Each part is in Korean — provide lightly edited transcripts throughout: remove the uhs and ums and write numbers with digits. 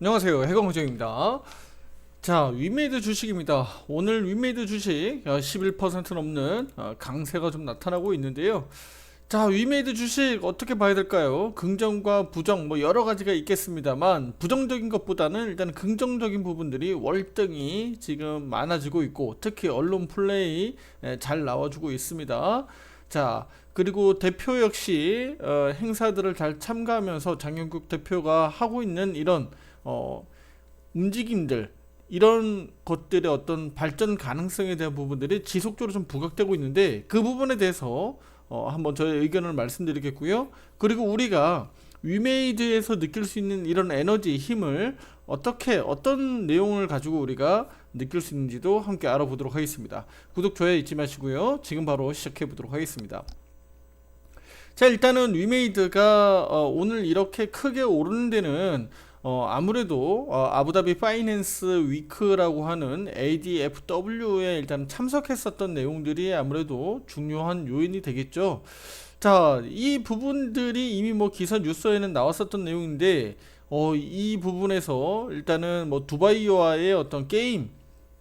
안녕하세요, 해공정입니다. 자, 위메이드 주식입니다. 오늘 위메이드 주식 11% 넘는 강세가 좀 나타나고 있는데요. 자, 위메이드 주식 어떻게 봐야 될까요? 긍정과 부정 뭐 여러 가지가 있겠습니다만, 부정적인 것보다는 일단 긍정적인 부분들이 월등히 지금 많아지고 있고, 특히 언론 플레이 잘 나와주고 있습니다. 자, 그리고 대표 역시 행사들을 잘 참가하면서 장영국 대표가 하고 있는 이런 어, 움직임들, 이런 것들의 어떤 발전 가능성에 대한 부분들이 지속적으로 좀 부각되고 있는데, 그 부분에 대해서 한번 저의 의견을 말씀드리겠고요. 그리고 우리가 위메이드에서 느낄 수 있는 이런 에너지, 힘을 어떤 내용을 가지고 우리가 느낄 수 있는지도 함께 알아보도록 하겠습니다. 구독, 좋아요 잊지 마시고요. 지금 바로 시작해 보도록 하겠습니다. 자, 일단은 위메이드가 오늘 이렇게 크게 오르는 데는 아무래도 아부다비 파이낸스 위크라고 하는 ADFW에 일단 참석했었던 내용들이 아무래도 중요한 요인이 되겠죠. 자, 이 부분들이 이미 뭐 기사 뉴스에는 나왔었던 내용인데, 이 부분에서 일단은 뭐 두바이와의 어떤 게임,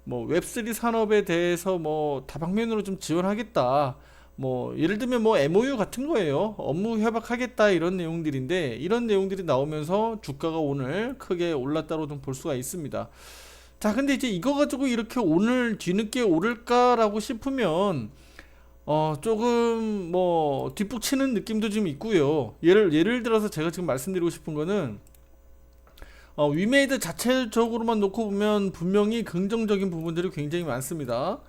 뭐 웹3 산업에 대해서 뭐 다방면으로 좀 지원하겠다. 뭐 예를 들면 뭐 MOU 같은 거예요. 업무 협약하겠다 이런 내용들인데, 이런 내용들이 나오면서 주가가 오늘 크게 올랐다고 좀 볼 수가 있습니다. 자, 근데 이제 이거 가지고 이렇게 오늘 뒤늦게 오를까라고 싶으면 조금 뭐 뒷북치는 느낌도 좀 있고요. 예를 들어서 제가 지금 말씀드리고 싶은 거는, 위메이드 자체적으로만 놓고 보면 분명히 긍정적인 부분들이 굉장히 많습니다.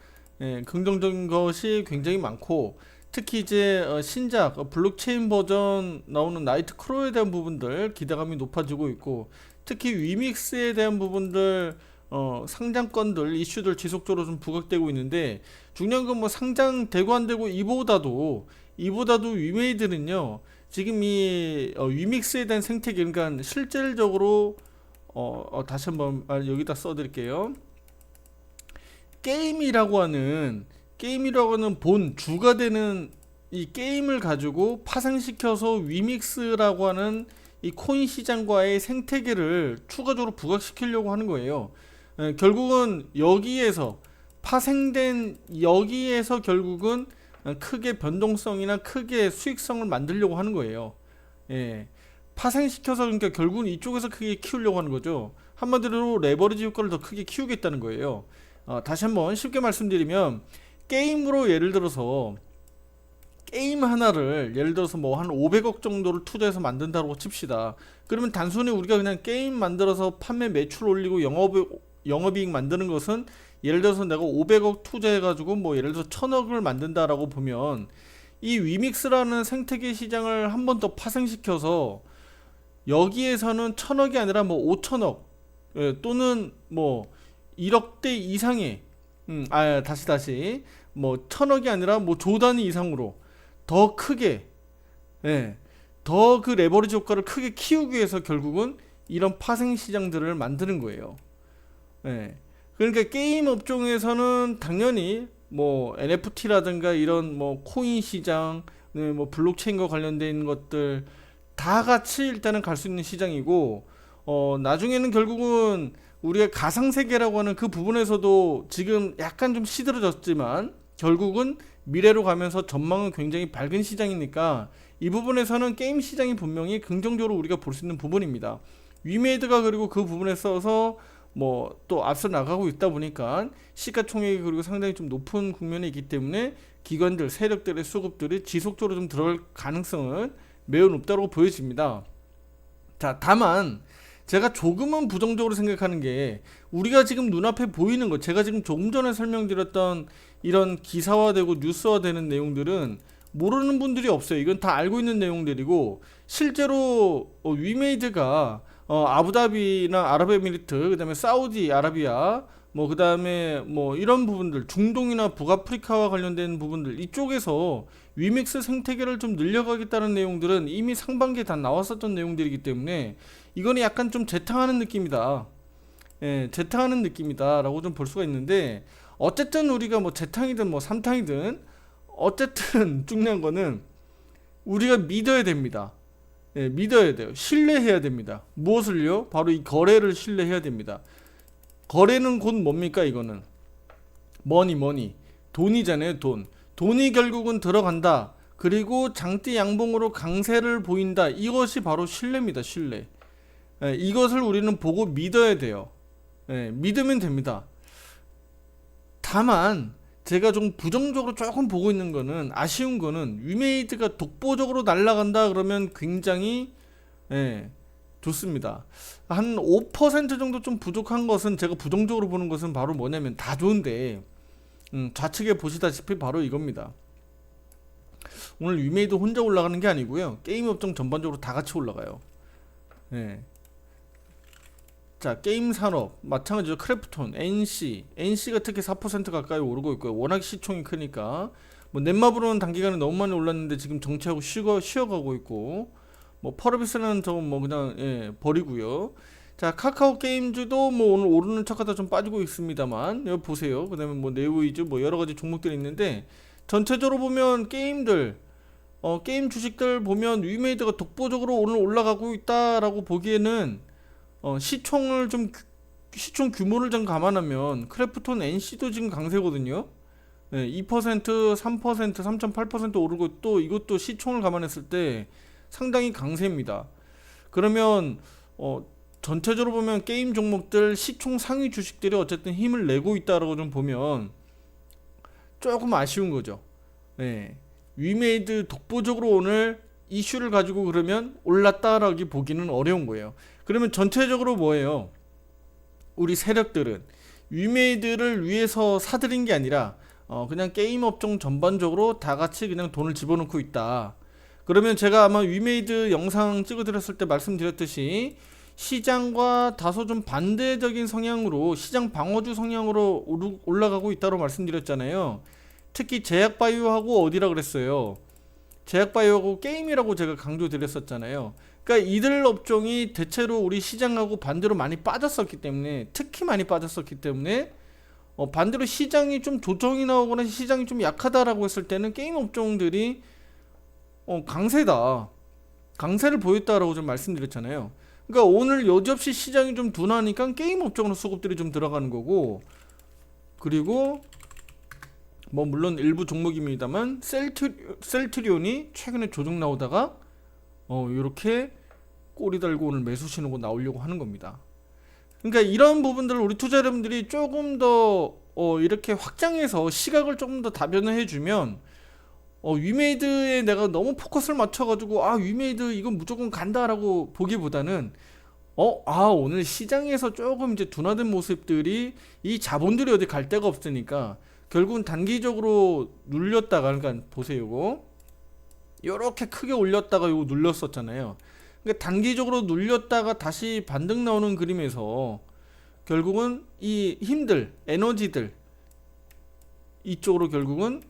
예, 긍정적인 것이 굉장히 많고, 특히 이제 신작 블록체인 버전 나오는 나이트 크로에 대한 부분들 기대감이 높아지고 있고, 특히 위믹스에 대한 부분들, 상장건들 이슈들 지속적으로 좀 부각되고 있는데, 중요한 건 뭐 상장되고 안 되고 이보다도 위메이드는요, 지금 이 위믹스에 대한 생태계, 그러니까 실질적으로 다시 한번 여기다 써드릴게요. 게임이라고 하는 본 주가 되는 이 게임을 가지고 파생시켜서 위믹스라고 하는 이 코인 시장과의 생태계를 추가적으로 부각시키려고 하는 거예요. 결국은 여기에서 결국은 크게 변동성이나 크게 수익성을 만들려고 하는 거예요. 예. 파생시켜서, 그러니까 결국은 이쪽에서 크게 키우려고 하는 거죠. 한마디로 레버리지 효과를 더 크게 키우겠다는 거예요. 다시 한번 쉽게 말씀드리면, 게임으로 게임 하나를 예를 들어서 뭐 한 500억 정도를 투자해서 만든다고 칩시다. 그러면 단순히 우리가 그냥 게임 만들어서 판매 매출 올리고 영업이익 만드는 것은, 예를 들어서 내가 500억 투자해가지고 뭐 예를 들어서 1000억을 만든다라고 보면, 이 위믹스라는 생태계 시장을 한 번 더 파생시켜서 여기에서는 1000억이 아니라 뭐 5천억, 또는 뭐 1억대 이상의, 다시 뭐 1000억이 아니라 뭐 조 단위 이상으로 더 크게, 예, 더 그 레버리지 효과를 크게 키우기 위해서 결국은 이런 파생 시장들을 만드는 거예요. 예. 그러니까 게임 업종에서는 당연히 뭐 NFT라든가 이런 뭐 코인 시장, 뭐 블록체인과 관련된 것들 다 같이 일단은 갈 수 있는 시장이고, 나중에는 결국은 우리가 가상세계라고 하는 그 부분에서도 지금 약간 좀 시들어졌지만, 결국은 미래로 가면서 전망은 굉장히 밝은 시장이니까, 이 부분에서는 게임 시장이 분명히 긍정적으로 우리가 볼 수 있는 부분입니다. 위메이드가 그리고 그 부분에 써서 뭐 또 앞서 나가고 있다 보니까 시가총액이 그리고 상당히 좀 높은 국면에 있기 때문에, 기관들 세력들의 수급들이 지속적으로 좀 들어갈 가능성은 매우 높다고 보여집니다. 자, 다만 제가 조금은 부정적으로 생각하는 게, 우리가 지금 눈앞에 보이는 것, 제가 지금 조금 전에 설명드렸던 이런 기사화되고 뉴스화되는 내용들은 모르는 분들이 없어요. 이건 다 알고 있는 내용들이고, 실제로 위메이드가 아부다비나 아랍에미리트, 그다음에 사우디아라비아, 뭐 그다음에 뭐 이런 부분들, 중동이나 북아프리카와 관련된 부분들, 이쪽에서 위믹스 생태계를 좀 늘려가겠다는 내용들은 이미 상반기에 다 나왔었던 내용들이기 때문에, 이거는 약간 좀 재탕하는 느낌이다. 예, 재탕하는 느낌이다라고 좀 볼 수가 있는데, 어쨌든 우리가 뭐 재탕이든 뭐 삼탕이든 어쨌든 중요한 거는 우리가 믿어야 됩니다. 예, 믿어야 돼요. 신뢰해야 됩니다. 무엇을요? 바로 이 거래를 신뢰해야 됩니다. 거래는 곧 뭡니까 이거는? 머니. 돈이잖아요, 돈. 돈이 결국은 들어간다. 그리고 장대 양봉으로 강세를 보인다. 이것이 바로 신뢰입니다, 신뢰. 예, 이것을 우리는 보고 믿어야 돼요. 예, 믿으면 됩니다. 다만 제가 좀 부정적으로 조금 보고 있는 거는, 아쉬운 거는 위메이드가 독보적으로 날아간다 그러면 굉장히 예, 좋습니다. 한 5% 정도 좀 부족한 것은, 제가 부정적으로 보는 것은 바로 뭐냐면, 다 좋은데 좌측에 보시다시피 바로 이겁니다. 오늘 위메이드 혼자 올라가는 게 아니고요, 게임 업종 전반적으로 다 같이 올라가요. 예. 자, 게임 산업 마찬가지로 크래프톤, NC가 특히 4% 가까이 오르고 있고요. 워낙 시총이 크니까. 뭐 넷마블은 단기간에 너무 많이 올랐는데 지금 정체하고 쉬어가고 있고, 뭐 펄어비스는 저건 뭐 그냥 예, 버리고요. 자, 카카오 게임즈도 뭐 오늘 오르는 척하다 좀 빠지고 있습니다만, 여기 보세요. 그다음에 뭐 네오이즈 뭐 여러 가지 종목들이 있는데, 전체적으로 보면 게임들 게임 주식들 보면 위메이드가 독보적으로 오늘 올라가고 있다라고 보기에는 시총 규모를 좀 감안하면 크래프톤 NC도 지금 강세거든요. 네, 2%, 3%, 3.8% 오르고, 또 이것도 시총을 감안했을 때 상당히 강세입니다. 그러면 전체적으로 보면 게임 종목들 시총 상위 주식들이 어쨌든 힘을 내고 있다라고 좀 보면 조금 아쉬운 거죠. 네. 위메이드 독보적으로 오늘 이슈를 가지고 그러면 올랐다라고 보기는 어려운 거예요. 그러면 전체적으로 뭐예요? 우리 세력들은 위메이드를 위해서 사들인 게 아니라 그냥 게임 업종 전반적으로 다 같이 그냥 돈을 집어넣고 있다. 그러면 제가 아마 위메이드 영상 찍어드렸을 때 말씀드렸듯이, 시장과 다소 좀 반대적인 성향으로, 시장 방어주 성향으로 올라가고 있다고 말씀드렸잖아요. 특히 제약바이오하고 어디라 그랬어요? 제약바이오하고 게임이라고 제가 강조드렸었잖아요. 그러니까 이들 업종이 대체로 우리 시장하고 반대로 많이 빠졌었기 때문에, 특히 많이 빠졌었기 때문에 반대로 시장이 좀 조정이 나오거나 시장이 좀 약하다라고 했을 때는 게임 업종들이 강세를 보였다라고 좀 말씀드렸잖아요. 그러니까 오늘 여지없이 시장이 좀 둔하니까 게임 업종으로 수급들이 좀 들어가는 거고, 그리고 뭐 물론 일부 종목입니다만 셀트리온이 최근에 조정 나오다가 이렇게 꼬리 달고 오늘 매수 신호고 나오려고 하는 겁니다. 그러니까 이런 부분들을 우리 투자 여러분들이 조금 더 이렇게 확장해서 시각을 조금 더 다변화해 주면, 위메이드에 내가 너무 포커스를 맞춰가지고 위메이드 이건 무조건 간다라고 보기보다는 오늘 시장에서 조금 이제 둔화된 모습들이, 이 자본들이 어디 갈 데가 없으니까 결국은 단기적으로 눌렸다가, 그러니까 보세요, 이거 이렇게 크게 올렸다가 이거 눌렸었잖아요. 그러니까 단기적으로 눌렸다가 다시 반등 나오는 그림에서 결국은 이 힘들, 에너지들 이쪽으로 결국은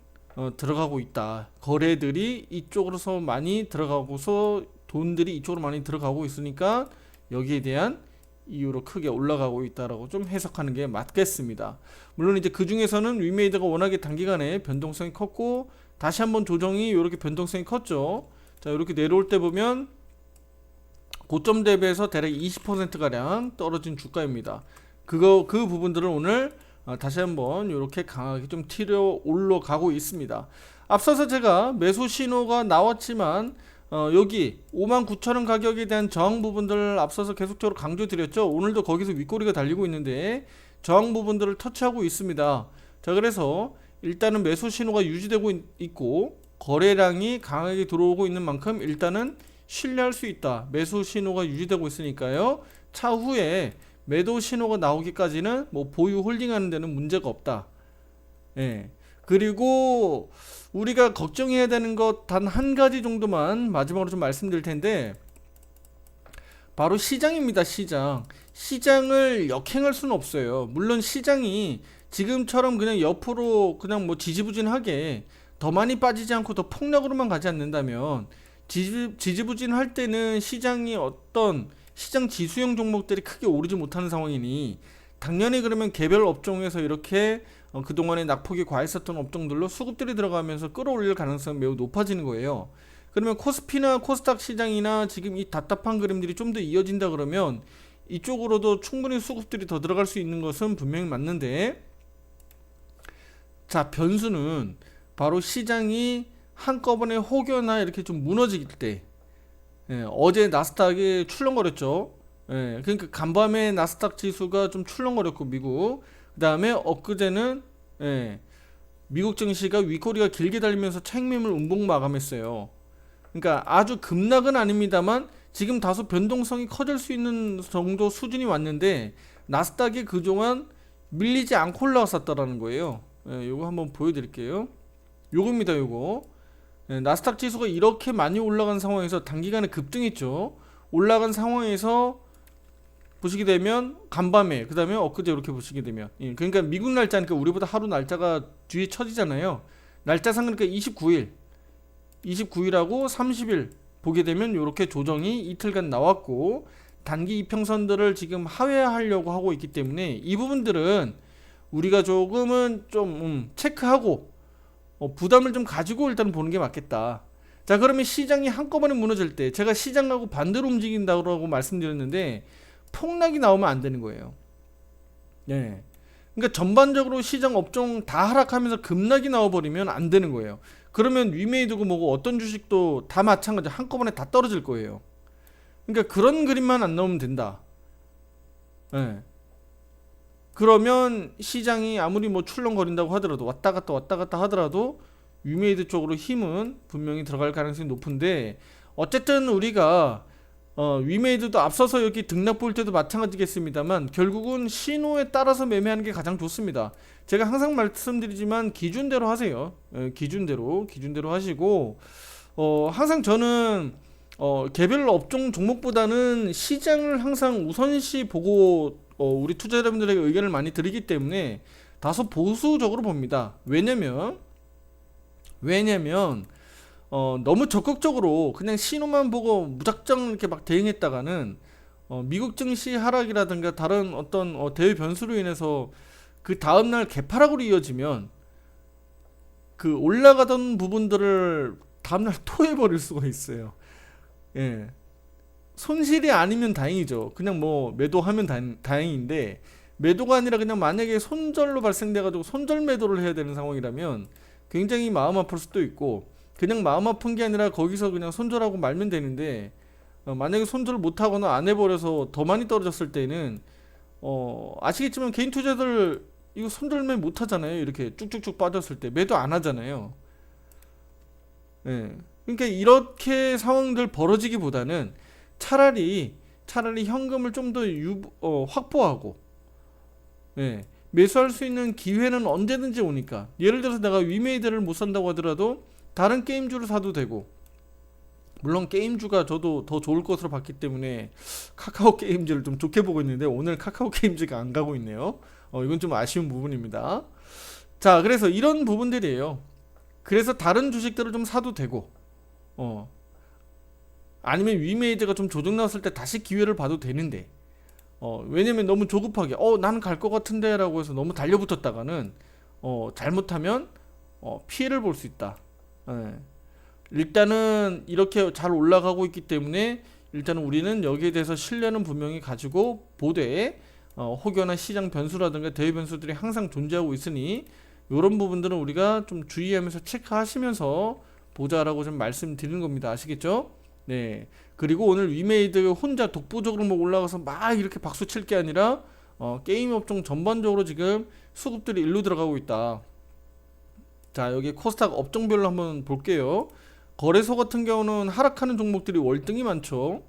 들어가고 있다. 거래들이 이쪽으로서 많이 들어가고서 돈들이 이쪽으로 많이 들어가고 있으니까 여기에 대한 이유로 크게 올라가고 있다라고 좀 해석하는 게 맞겠습니다. 물론 이제 그 중에서는 위메이드가 워낙에 단기간에 변동성이 컸고, 다시 한번 조정이 이렇게 변동성이 컸죠. 자, 이렇게 내려올 때 보면 고점 대비해서 대략 20% 가량 떨어진 주가입니다. 그 부분들을 오늘 다시 한번 이렇게 강하게 좀 튀려 올라가고 있습니다. 앞서서 제가 매수 신호가 나왔지만 여기 59,000원 가격에 대한 저항 부분들을 앞서서 계속적으로 강조드렸죠. 오늘도 거기서 윗꼬리가 달리고 있는데 저항 부분들을 터치하고 있습니다. 자, 그래서 일단은 매수 신호가 유지되고 있고 거래량이 강하게 들어오고 있는 만큼 일단은 신뢰할 수 있다. 매수 신호가 유지되고 있으니까요, 차후에 매도 신호가 나오기까지는 뭐 보유 홀딩하는 데는 문제가 없다. 예. 그리고 우리가 걱정해야 되는 것 단 한 가지 정도만 마지막으로 좀 말씀드릴 텐데, 바로 시장입니다. 시장을 역행할 수는 없어요. 물론 시장이 지금처럼 그냥 옆으로 그냥 뭐 지지부진하게 더 많이 빠지지 않고 더 폭락으로만 가지 않는다면, 지지부진할 때는 시장이 어떤 시장 지수형 종목들이 크게 오르지 못하는 상황이니, 당연히 그러면 개별 업종에서 이렇게 그동안에 낙폭이 과했었던 업종들로 수급들이 들어가면서 끌어올릴 가능성이 매우 높아지는 거예요. 그러면 코스피나 코스닥 시장이나 지금 이 답답한 그림들이 좀 더 이어진다 그러면 이쪽으로도 충분히 수급들이 더 들어갈 수 있는 것은 분명히 맞는데, 자, 변수는 바로 시장이 한꺼번에 혹여나 이렇게 좀 무너질 때, 어제 나스닥이 출렁거렸죠. 그러니까 간밤에 나스닥 지수가 좀 출렁거렸고 미국, 그 다음에 엊그제는 미국 증시가 윗꼬리가 길게 달리면서 차익 매물 음봉 마감했어요. 그러니까 아주 급락은 아닙니다만 지금 다소 변동성이 커질 수 있는 정도 수준이 왔는데 나스닥이 그동안 밀리지 않고 올라왔었다라는 거예요. 요거 한번 보여드릴게요. 요겁니다. 요거 나스닥 지수가 이렇게 많이 올라간 상황에서 단기간에 급등했죠. 올라간 상황에서 보시게 되면 간밤에, 그 다음에 엊그제 이렇게 보시게 되면, 그러니까 미국 날짜니까 우리보다 하루 날짜가 뒤에 쳐지잖아요. 날짜상 그러니까 29일하고 30일 보게 되면 이렇게 조정이 이틀간 나왔고, 단기 이평선들을 지금 하회하려고 하고 있기 때문에 이 부분들은 우리가 조금은 좀 체크하고 부담을 좀 가지고 일단 보는 게 맞겠다. 자, 그러면 시장이 한꺼번에 무너질 때 제가 시장하고 반대로 움직인다고 말씀드렸는데 폭락이 나오면 안 되는 거예요. 그러니까 전반적으로 시장 업종 다 하락하면서 급락이 나와버리면 안 되는 거예요. 그러면 위메이드고 뭐고 어떤 주식도 다 마찬가지 한꺼번에 다 떨어질 거예요. 그러니까 그런 그림만 안 나오면 된다. 그러면 시장이 아무리 뭐 출렁거린다고 하더라도 왔다 갔다 하더라도 위메이드 쪽으로 힘은 분명히 들어갈 가능성이 높은데, 어쨌든 우리가 위메이드도 앞서서 여기 등락 볼 때도 마찬가지겠습니다만 결국은 신호에 따라서 매매하는 게 가장 좋습니다. 제가 항상 말씀드리지만 기준대로 하세요. 기준대로 하시고, 항상 저는 개별 업종 종목보다는 시장을 항상 우선시 보고 우리 투자 여러분들에게 의견을 많이 드리기 때문에 다소 보수적으로 봅니다. 왜냐면 너무 적극적으로 그냥 신호만 보고 무작정 이렇게 막 대응했다가는 미국 증시 하락이라든가 다른 어떤 대외 변수로 인해서 그 다음날 개파락으로 이어지면 그 올라가던 부분들을 다음날 토해버릴 수가 있어요. 손실이 아니면 다행이죠. 그냥 뭐 매도하면 다행인데, 매도가 아니라 그냥 만약에 손절로 발생돼가지고 손절 매도를 해야 되는 상황이라면 굉장히 마음 아플 수도 있고, 그냥 마음 아픈 게 아니라 거기서 그냥 손절하고 말면 되는데 만약에 손절을 못하거나 안 해버려서 더 많이 떨어졌을 때는 아시겠지만 개인 투자들 이거 손절매 못하잖아요. 이렇게 쭉쭉쭉 빠졌을 때 매도 안 하잖아요. 그러니까 이렇게 상황들 벌어지기보다는 차라리 현금을 좀 더 확보하고 매수할 수 있는 기회는 언제든지 오니까, 예를 들어서 내가 위메이드를 못 산다고 하더라도 다른 게임주를 사도 되고, 물론 게임주가 저도 더 좋을 것으로 봤기 때문에 카카오 게임즈를 좀 좋게 보고 있는데 오늘 카카오 게임즈가 안 가고 있네요. 이건 좀 아쉬운 부분입니다. 자, 그래서 이런 부분들이에요. 그래서 다른 주식들을 좀 사도 되고, 아니면 위메이드가 좀 조정 나왔을 때 다시 기회를 봐도 되는데, 왜냐면 너무 조급하게 나는 갈 것 같은데 라고 해서 너무 달려붙었다가는 잘못하면 피해를 볼 수 있다. 일단은 이렇게 잘 올라가고 있기 때문에 일단은 우리는 여기에 대해서 신뢰는 분명히 가지고 보되, 혹여나 시장 변수라든가 대외 변수들이 항상 존재하고 있으니 이런 부분들은 우리가 좀 주의하면서 체크하시면서 보자라고 좀 말씀드리는 겁니다. 아시겠죠? 네. 그리고 오늘 위메이드 혼자 독보적으로 뭐 올라가서 막 이렇게 박수 칠 게 아니라 게임 업종 전반적으로 지금 수급들이 일로 들어가고 있다. 자, 여기 코스닥 업종별로 한번 볼게요. 거래소 같은 경우는 하락하는 종목들이 월등히 많죠.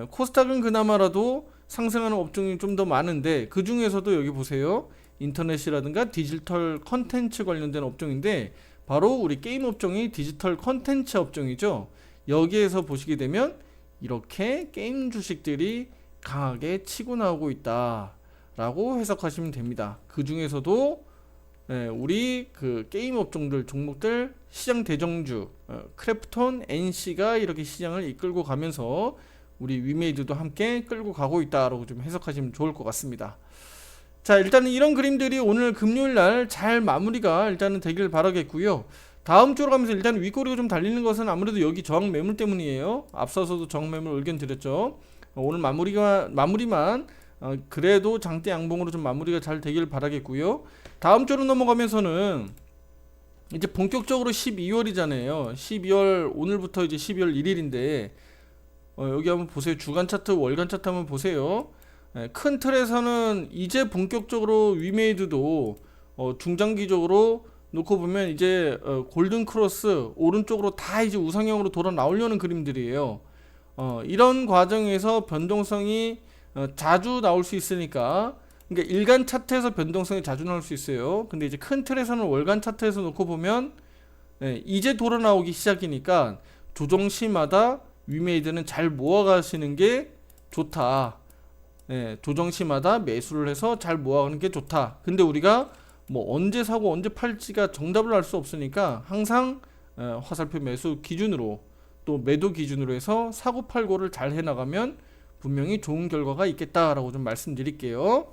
코스닥은 그나마라도 상승하는 업종이 좀 더 많은데, 그 중에서도 여기 보세요. 인터넷이라든가 디지털 컨텐츠 관련된 업종인데 바로 우리 게임 업종이 디지털 컨텐츠 업종이죠. 여기에서 보시게 되면 이렇게 게임 주식들이 강하게 치고 나오고 있다 라고 해석하시면 됩니다. 그 중에서도 우리 그 게임 업종들 종목들 시장 대정주 크래프톤, NC가 이렇게 시장을 이끌고 가면서 우리 위메이드도 함께 끌고 가고 있다라고 좀 해석하시면 좋을 것 같습니다. 자, 일단은 이런 그림들이 오늘 금요일날 잘 마무리가 일단은 되길 바라겠고요. 다음 주로 가면서 일단 윗꼬리가 좀 달리는 것은 아무래도 여기 저항 매물 때문이에요. 앞서서도 저항 매물 의견 드렸죠. 오늘 마무리만 그래도 장대 양봉으로 좀 마무리가 잘 되길 바라겠고요. 다음 주로 넘어가면서는 이제 본격적으로 12월이잖아요. 12월 오늘부터 이제 12월 1일인데 여기 한번 보세요. 주간 차트, 월간 차트 한번 보세요. 큰 틀에서는 이제 본격적으로 위메이드도 중장기적으로 놓고 보면 이제 골든 크로스 오른쪽으로 다 이제 우상향으로 돌아 나오려는 그림들이에요. 이런 과정에서 변동성이 자주 나올 수 있으니까, 그러니까 일간 차트에서 변동성이 자주 나올 수 있어요. 근데 이제 큰 틀에서는 월간 차트에서 놓고 보면 이제 돌아 나오기 시작이니까 조정시마다 위메이드는 잘 모아가시는 게 좋다. 조정시마다 매수를 해서 잘 모아가는 게 좋다. 근데 우리가 뭐 언제 사고 언제 팔지가 정답을 알 수 없으니까 항상 화살표 매수 기준으로 또 매도 기준으로 해서 사고 팔고를 잘 해나가면 분명히 좋은 결과가 있겠다라고 좀 말씀드릴게요.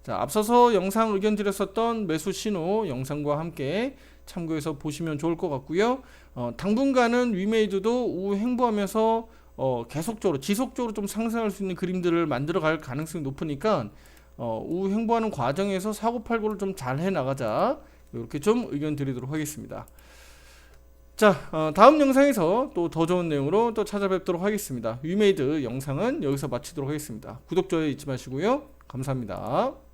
자, 앞서서 영상 의견 드렸었던 매수 신호 영상과 함께 참고해서 보시면 좋을 것 같고요. 당분간은 위메이드도 우후 행보하면서 계속적으로 지속적으로 좀 상승할 수 있는 그림들을 만들어 갈 가능성이 높으니까 우후 행보하는 과정에서 사고팔고를 좀 잘 해나가자, 이렇게 좀 의견 드리도록 하겠습니다. 자, 다음 영상에서 또 더 좋은 내용으로 또 찾아뵙도록 하겠습니다. 위메이드 영상은 여기서 마치도록 하겠습니다. 구독, 좋아요 잊지 마시고요. 감사합니다.